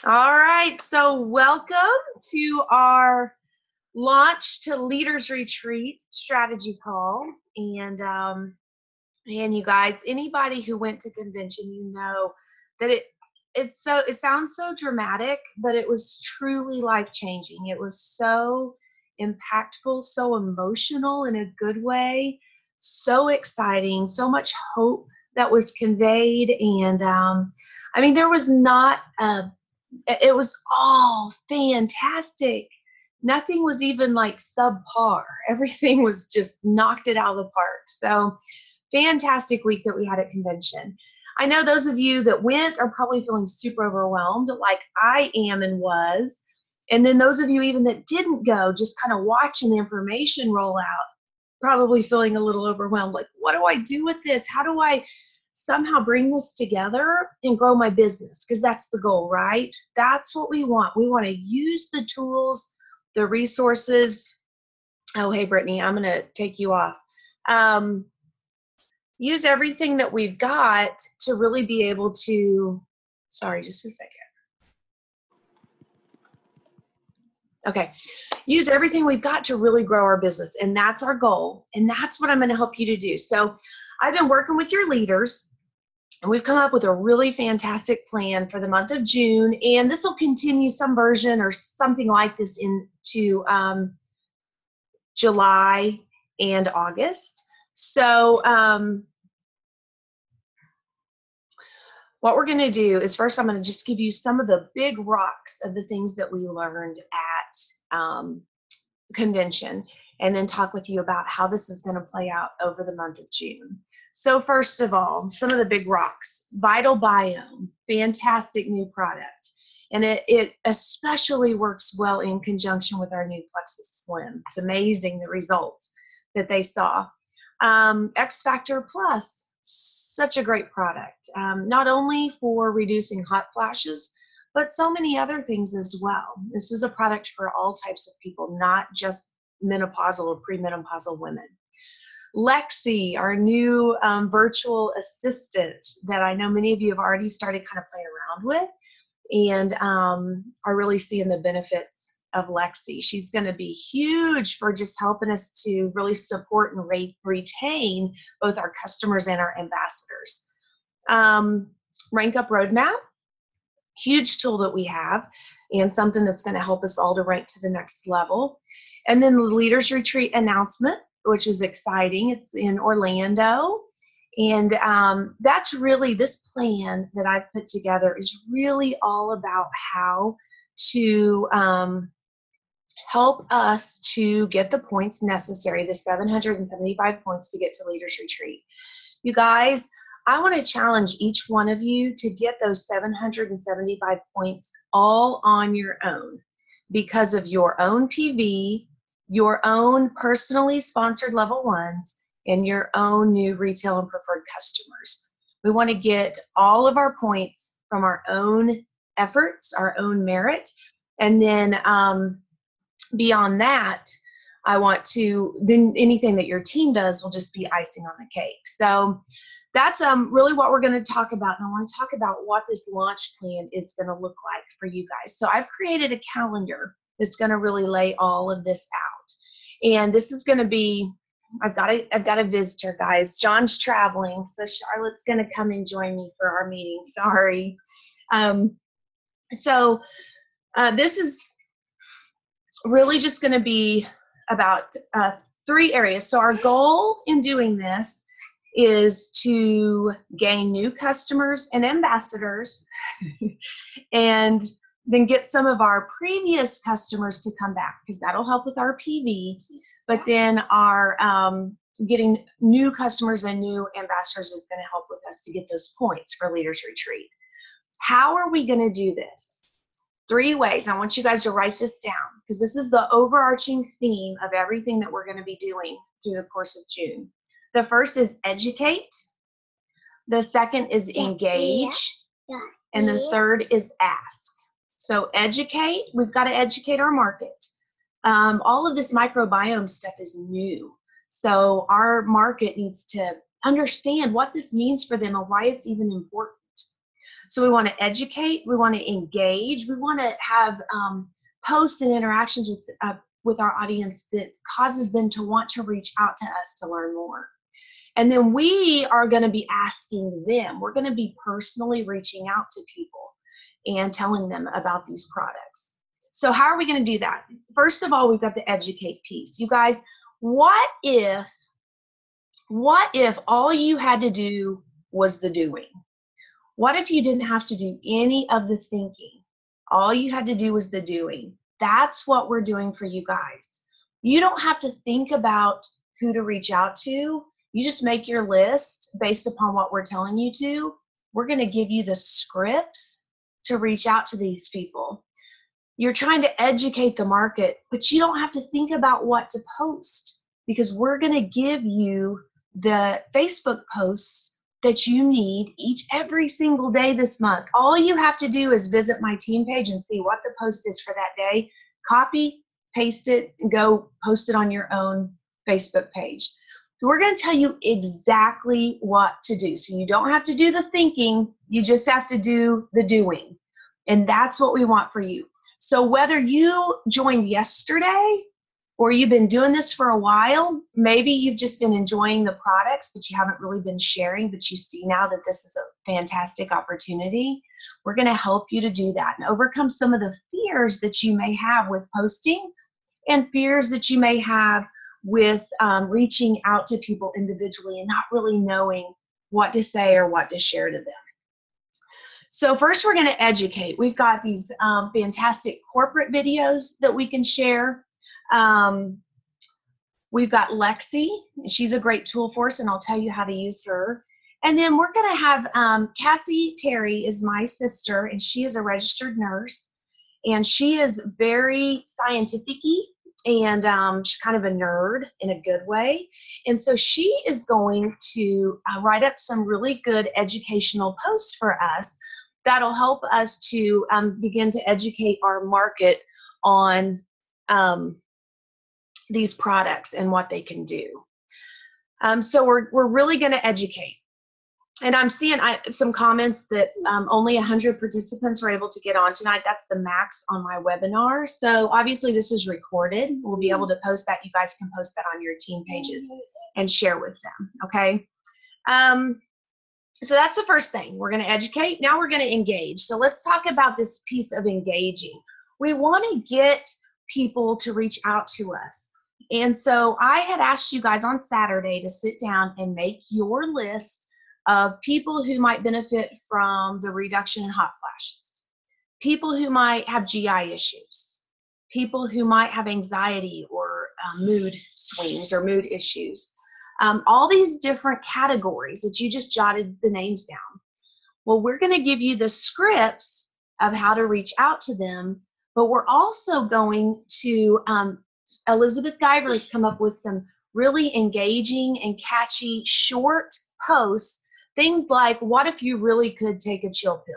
All right, so welcome to our launch to Leaders Retreat strategy call. And you guys, anybody who went to convention, you know that it sounds so dramatic, but it was truly life-changing. It was so impactful, so emotional in a good way, so exciting, so much hope that was conveyed. And I mean, there was not it was all fantastic. Nothing was even like subpar. Everything was just knocked it out of the park. So fantastic week that we had at convention. I know those of you that went are probably feeling super overwhelmed, like I am and was. And then those of you even that didn't go, just kind of watching the information roll out, probably feeling a little overwhelmed. Like, what do I do with this? How do I somehow bring this together and grow my business? Because that's the goal, right? That's what we want. We want to use the tools, the resources. Oh, hey, Brittany, I'm going to take you off. Use everything that we've got to really be able to, sorry, just a second. Okay, use everything we've got to really grow our business. And that's our goal. And that's what I'm going to help you to do. So I've been working with your leaders, and we've come up with a really fantastic plan for the month of June. And this will continue some version or something like this into July and August. So what we're going to do is first I'm going to just give you some of the big rocks of the things that we learned at convention, and then talk with you about how this is going to play out over the month of June. So first of all, some of the big rocks. Vital Biome, fantastic new product. And it especially works well in conjunction with our new Plexus Slim. It's amazing the results that they saw. X Factor Plus, such a great product, not only for reducing hot flashes, but so many other things as well. This is a product for all types of people, not just menopausal or premenopausal women. Lexi, our new virtual assistant that I know many of you have already started kind of playing around with, and are really seeing the benefits of Lexi. She's going to be huge for just helping us to really support and retain both our customers and our ambassadors. Rank Up Roadmap, huge tool that we have, and something that's going to help us all to rank to the next level. And then the Leaders Retreat announcement, which is exciting. It's in Orlando. And that's really, this plan that I've put together is really all about how to help us to get the points necessary, the 775 points to get to Leaders Retreat. You guys, I want to challenge each one of you to get those 775 points all on your own because of your own PV, your own personally sponsored level ones, and your own new retail and preferred customers. We want to get all of our points from our own efforts, our own merit, and then beyond that, I want to, then anything that your team does will just be icing on the cake. So that's really what we're going to talk about. And I want to talk about what this launch plan is going to look like for you guys. So I've created a calendar that's going to really lay all of this out. And this is going to be, I've got a visitor, guys. John's traveling, so Charlotte's going to come and join me for our meeting. Sorry. This is really just going to be about 3 areas. So our goal in doing this is to gain new customers and ambassadors and then get some of our previous customers to come back, because that'll help with our PV. But then our getting new customers and new ambassadors is going to help with us to get those points for Leaders Retreat. How are we going to do this? 3 ways. I want you guys to write this down, because this is the overarching theme of everything that we're going to be doing through the course of June. The first is educate. The second is engage. And the third is ask. So educate, we've got to educate our market. All of this microbiome stuff is new. So our market needs to understand what this means for them and why it's even important. So we want to educate, we want to engage, we want to have posts and interactions with our audience that causes them to want to reach out to us to learn more. And then we are going to be asking them, we're going to be personally reaching out to people and telling them about these products. So how are we going to do that? First of all, we've got the educate piece. You guys, what if all you had to do was the doing? What if you didn't have to do any of the thinking? All you had to do was the doing. That's what we're doing for you guys. You don't have to think about who to reach out to. You just make your list based upon what we're telling you to. We're going to give you the scripts to reach out to these people. You're trying to educate the market, but you don't have to think about what to post, because we're going to give you the Facebook posts that you need every single day this month. All you have to do is visit my team page and see what the post is for that day. Copy, paste it, and go post it on your own Facebook page. We're going to tell you exactly what to do. So you don't have to do the thinking, you just have to do the doing. And that's what we want for you. So whether you joined yesterday or you've been doing this for a while, maybe you've just been enjoying the products, but you haven't really been sharing, but you see now that this is a fantastic opportunity. We're going to help you to do that and overcome some of the fears that you may have with posting and fears that you may have with reaching out to people individually and not really knowing what to say or what to share to them. So first we're going to educate. We've got these fantastic corporate videos that we can share. We've got Lexi. She's a great tool for us, and I'll tell you how to use her. And then we're going to have Cassie Terry is my sister, and she is a registered nurse, and she is very scientific-y, and she's kind of a nerd in a good way. And so she is going to write up some really good educational posts for us that'll help us to begin to educate our market on these products and what they can do. So we're really going to educate. And I'm seeing some comments that only 100 participants were able to get on tonight. That's the max on my webinar. So obviously this is recorded. We'll be able to post that. You guys can post that on your team pages and share with them, okay? So that's the first thing. We're going to educate. Now we're going to engage. So let's talk about this piece of engaging. We want to get people to reach out to us. And so I had asked you guys on Saturday to sit down and make your list of people who might benefit from the reduction in hot flashes, people who might have GI issues, people who might have anxiety or mood swings or mood issues. All these different categories that you just jotted the names down. Well, we're going to give you the scripts of how to reach out to them, but we're also going to, Elizabeth Guyver has come up with some really engaging and catchy short posts, things like, what if you really could take a chill pill?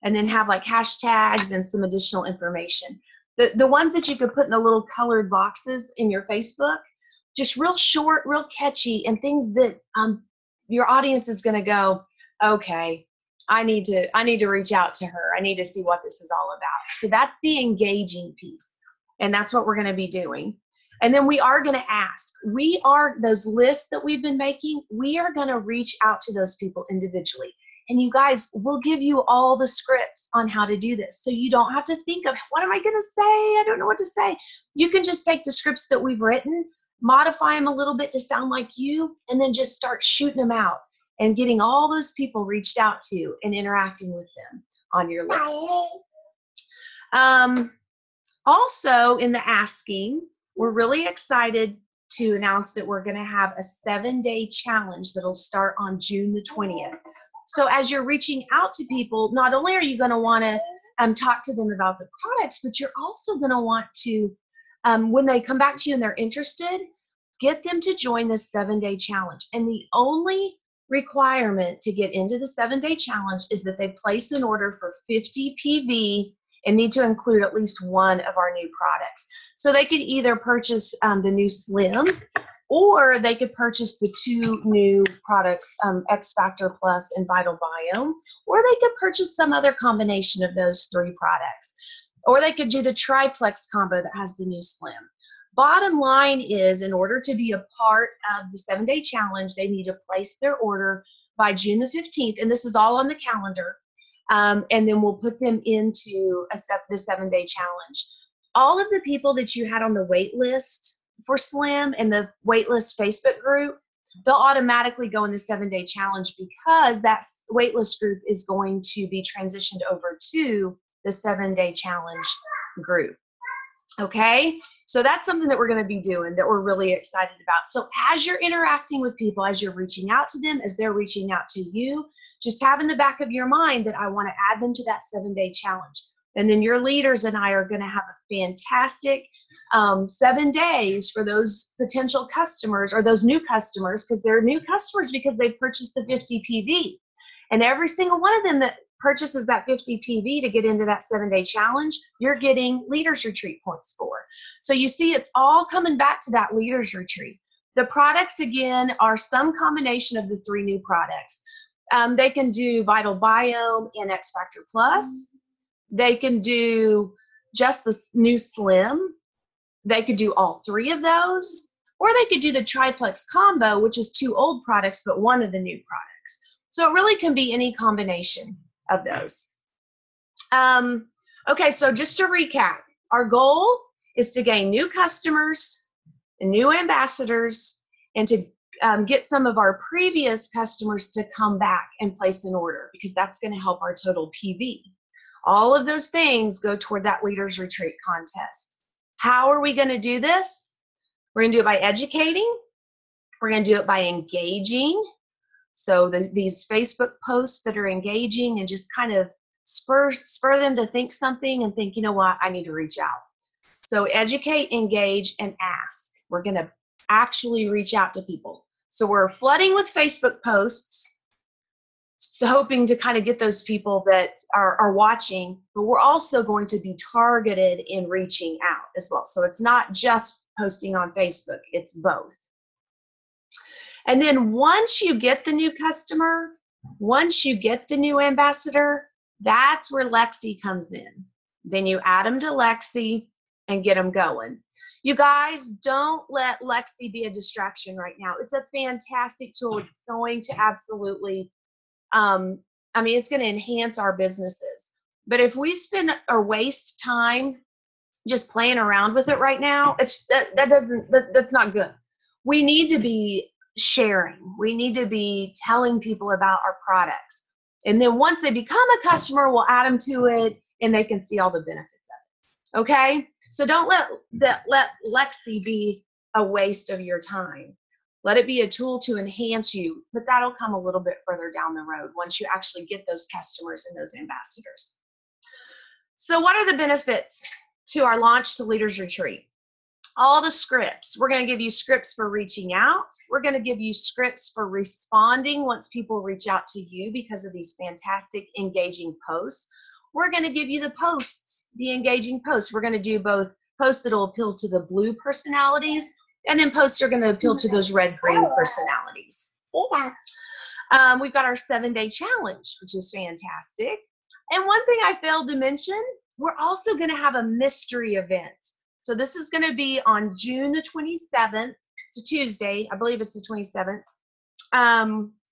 And then have like hashtags and some additional information. The ones that you could put in the little colored boxes in your Facebook, just real short, real catchy, and things that your audience is going to go, okay, I need to reach out to her. I need to see what this is all about. So that's the engaging piece, and that's what we're going to be doing. And then we are going to ask. Those lists that we've been making, we are going to reach out to those people individually. And you guys, we'll give you all the scripts on how to do this. So you don't have to think of, what am I going to say? I don't know what to say. You can just take the scripts that we've written, modify them a little bit to sound like you, and then just start shooting them out and getting all those people reached out to and interacting with them on your list. Also, in the asking, we're really excited to announce that we're going to have a 7-day challenge that'll start on June the 20th. So as you're reaching out to people, not only are you going to want to talk to them about the products, but you're also going to want to, when they come back to you and they're interested, get them to join this 7-day challenge. And the only requirement to get into the 7-day challenge is that they place an order for 50 PV and need to include at least one of our new products. So they could either purchase the new Slim, or they could purchase the 2 new products, X Factor Plus and Vital Biome, or they could purchase some other combination of those 3 products, or they could do the triplex combo that has the new Slim. Bottom line is, in order to be a part of the 7-day challenge, they need to place their order by June the 15th, and this is all on the calendar, and then we'll put them into the 7-day challenge. All of the people that you had on the wait list for Slim and the waitlist Facebook group, they'll automatically go in the 7-day challenge because that waitlist group is going to be transitioned over to the 7-day challenge group. Okay, so that's something that we're going to be doing that we're really excited about. So as you're interacting with people, as you're reaching out to them, as they're reaching out to you, just have in the back of your mind that I want to add them to that 7-day challenge. And then your leaders and I are going to have a fantastic 7 days for those potential customers or those new customers, because they're new customers because they purchased the 50 PV. And every single one of them that purchases that 50 PV to get into that 7-day challenge, you're getting Leaders Retreat points for. So you see, it's all coming back to that Leaders Retreat. The products, again, are some combination of the 3 new products. They can do Vital Biome and X Factor Plus. They can do just the new Slim. They could do all 3 of those, or they could do the triplex combo, which is 2 old products, but 1 of the new products. So it really can be any combination of those. Okay, so just to recap, our goal is to gain new customers and new ambassadors, and to get some of our previous customers to come back and place an order, because that's going to help our total PV. All of those things go toward that Leaders Retreat contest. How are we going to do this? We're going to do it by educating. We're going to do it by engaging. So these Facebook posts that are engaging and just kind of spur them to think something and think, you know what, I need to reach out. So educate, engage, and ask. We're going to actually reach out to people. So we're flooding with Facebook posts, so hoping to kind of get those people that are watching, but we're also going to be targeted in reaching out as well. So it's not just posting on Facebook, it's both. And then once you get the new customer, once you get the new ambassador, that's where Lexi comes in. Then you add them to Lexi and get them going. You guys, don't let Lexi be a distraction right now. It's a fantastic tool. It's going to absolutely, it's going to enhance our businesses. But if we spend or waste time just playing around with it right now, that's not good. We need to be sharing. We need to be telling people about our products. And then once they become a customer, we'll add them to it and they can see all the benefits of it. Okay? So don't let Lexi be a waste of your time. Let it be a tool to enhance you, but that'll come a little bit further down the road once you actually get those customers and those ambassadors. So what are the benefits to our Launch to Leaders Retreat? All the scripts. We're going to give you scripts for reaching out. We're going to give you scripts for responding once people reach out to you because of these fantastic engaging posts. We're going to give you the posts, the engaging posts. We're going to do both posts that will appeal to the blue personalities, and then posts that are going to appeal to those red-green personalities. Yeah. We've got our 7-day challenge, which is fantastic. And one thing I failed to mention, we're also going to have a mystery event. So this is going to be on June the 27th. It's a Tuesday. I believe it's the 27th.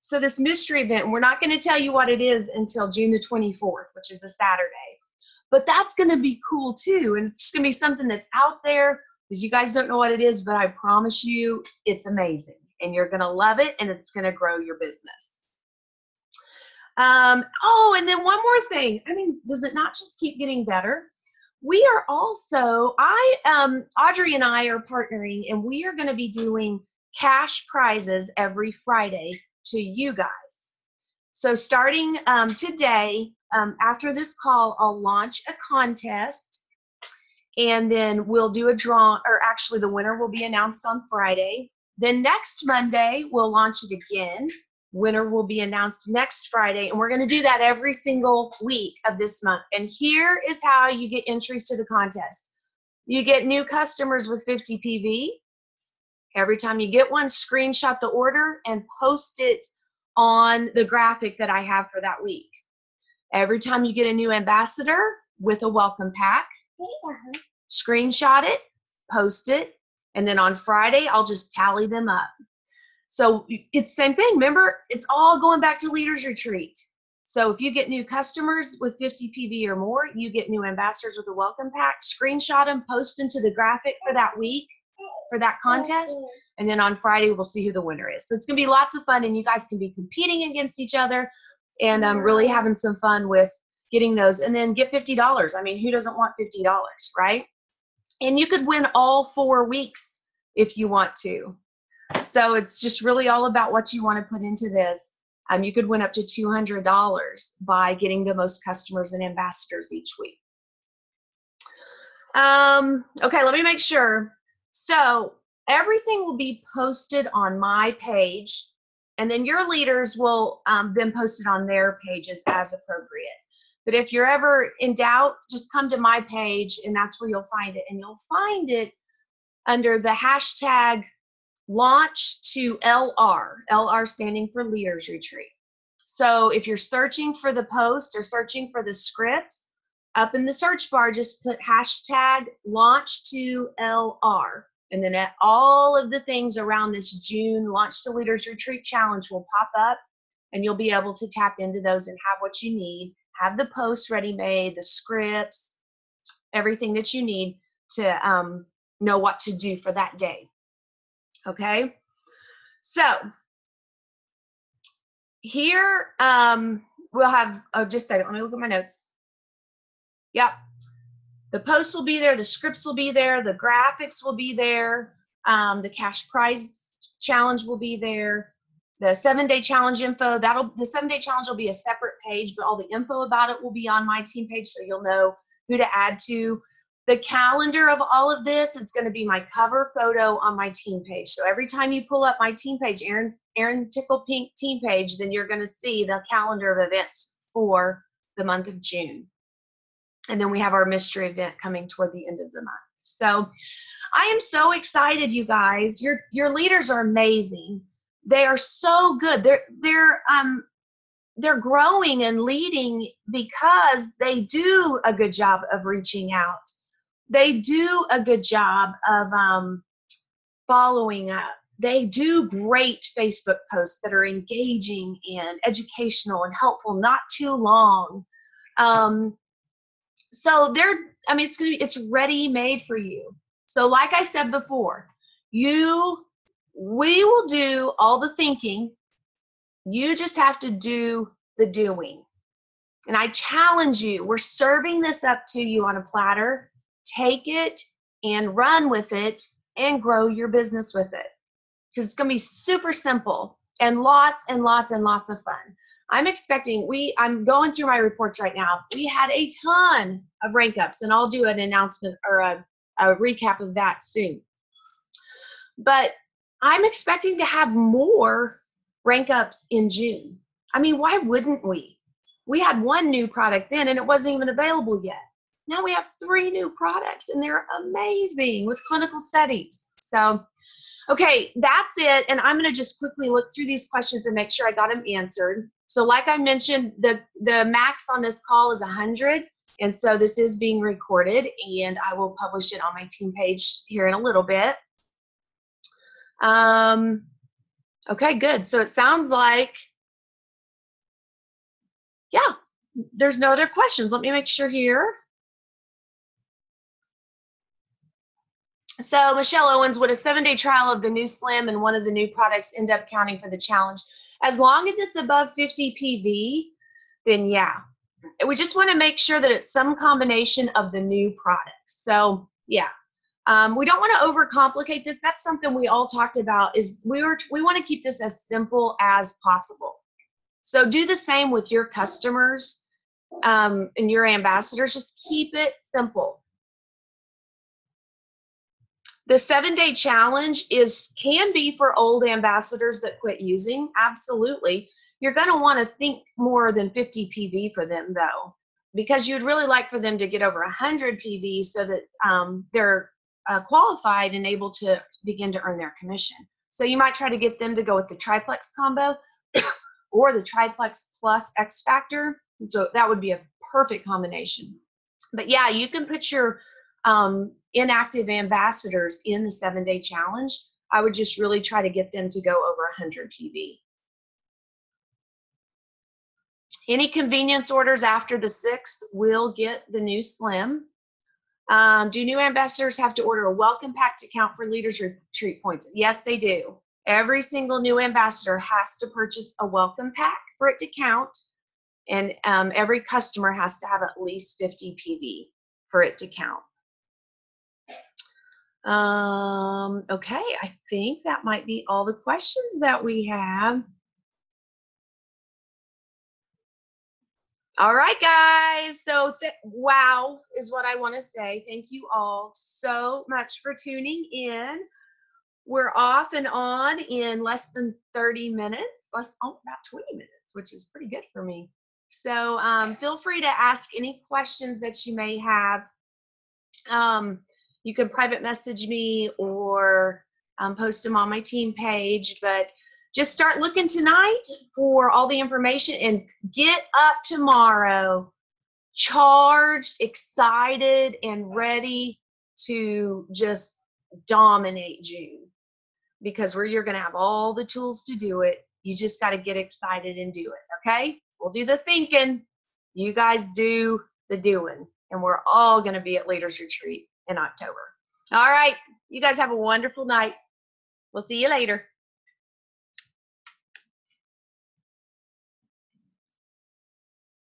So this mystery event, we're not going to tell you what it is until June the 24th, which is a Saturday. But that's going to be cool too. And it's going to be something that's out there because you guys don't know what it is, but I promise you it's amazing. And you're going to love it, and it's going to grow your business. Oh, and then one more thing. Does it not just keep getting better? We are also, Audrey and I are partnering, and we are going to be doing cash prizes every Friday to you guys. So starting today, after this call, I'll launch a contest, and then we'll do a draw, or actually the winner will be announced on Friday. Then next Monday, we'll launch it again. Winner will be announced next Friday, and we're going to do that every single week of this month. And here is how you get entries to the contest. You get new customers with 50 PV. Every time you get one, screenshot the order and post it on the graphic that I have for that week. Every time you get a new ambassador with a welcome pack, screenshot it, post it, and then on Friday, I'll just tally them up. So it's the same thing. Remember, it's all going back to Leaders Retreat. So if you get new customers with 50 PV or more, you get new ambassadors with a welcome pack, screenshot them, post them to the graphic for that week, for that contest. And then on Friday, we'll see who the winner is. So it's going to be lots of fun, and you guys can be competing against each other and really having some fun with getting those. And then get $50. I mean, who doesn't want $50, right? And you could win all 4 weeks if you want to. So it's just really all about what you want to put into this. You could win up to $200 by getting the most customers and ambassadors each week. Okay, let me make sure. So everything will be posted on my page, and then your leaders will then post it on their pages as appropriate. But if you're ever in doubt, just come to my page, and that's where you'll find it. And you'll find it under the hashtag launch2LR, LR standing for Leaders Retreat. So if you're searching for the post or searching for the scripts, up in the search bar, just put hashtag launch2LR. And then all of the things around this June Launch to Leaders Retreat Challenge will pop up, and you'll be able to tap into those and have what you need, have the posts ready-made, the scripts, everything that you need to know what to do for that day. Okay, so here we'll have, oh, just a second, let me look at my notes. Yep, the posts will be there, the scripts will be there, the graphics will be there, the cash prize challenge will be there, the 7-day challenge info, the 7-day challenge will be a separate page, but all the info about it will be on my team page, so you'll know who to add to. The calendar of all of this is going to be my cover photo on my team page. So every time you pull up my team page, Erin Tickle Pink team page, then you're going to see the calendar of events for the month of June. And then we have our mystery event coming toward the end of the month. So I am so excited, you guys. Your leaders are amazing. They are so good. They're growing and leading because they do a good job of reaching out. They do a good job of following up. They do great Facebook posts that are engaging and educational and helpful, not too long. So it's ready made for you. So like I said before, we will do all the thinking. You just have to do the doing. And I challenge you, we're serving this up to you on a platter. Take it and run with it and grow your business with it. Because it's going to be super simple and lots and lots and lots of fun. I'm going through my reports right now. We had a ton of rank ups, and I'll do an announcement or a recap of that soon. But I'm expecting to have more rank ups in June. I mean, why wouldn't we? We had one new product then, and it wasn't even available yet. Now we have 3 new products, and they're amazing with clinical studies. So, okay, that's it. And I'm going to just quickly look through these questions and make sure I got them answered. So like I mentioned, the max on this call is 100. And so this is being recorded, and I will publish it on my team page here in a little bit. Okay, good. So it sounds like, yeah, there's no other questions. Let me make sure here. So Michelle Owens, would a 7-day trial of the new Slim and one of the new products end up counting for the challenge? As long as it's above 50 PV, then yeah. We just want to make sure that it's some combination of the new products. So yeah, we don't want to overcomplicate this. That's something we all talked about, is we want to keep this as simple as possible. So do the same with your customers and your ambassadors. Just keep it simple. The 7-day challenge can be for old ambassadors that quit using. Absolutely. You're going to want to think more than 50 PV for them, though, because you'd really like for them to get over 100 PV so that they're qualified and able to begin to earn their commission. So you might try to get them to go with the triplex combo or the triplex plus X Factor. So that would be a perfect combination. But yeah, you can put your inactive ambassadors in the 7-day challenge. I would just really try to get them to go over 100 PV. Any convenience orders after the 6th will get the new Slim. Do new ambassadors have to order a welcome pack to count for Leaders Retreat points? Yes, they do. Every single new ambassador has to purchase a welcome pack for it to count. And every customer has to have at least 50 PV for it to count. Okay, I think that might be all the questions that we have. All right, guys. So wow is what I want to say. Thank you all so much for tuning in. We're off and on in less than 30 minutes, about 20 minutes, which is pretty good for me. So feel free to ask any questions that you may have. You can private message me or post them on my team page, but just start looking tonight for all the information and get up tomorrow charged, excited, and ready to just dominate June, because you're going to have all the tools to do it. You just got to get excited and do it, okay? We'll do the thinking. You guys do the doing, and we're all going to be at Leaders Retreat in October. All right. You guys have a wonderful night. We'll see you later.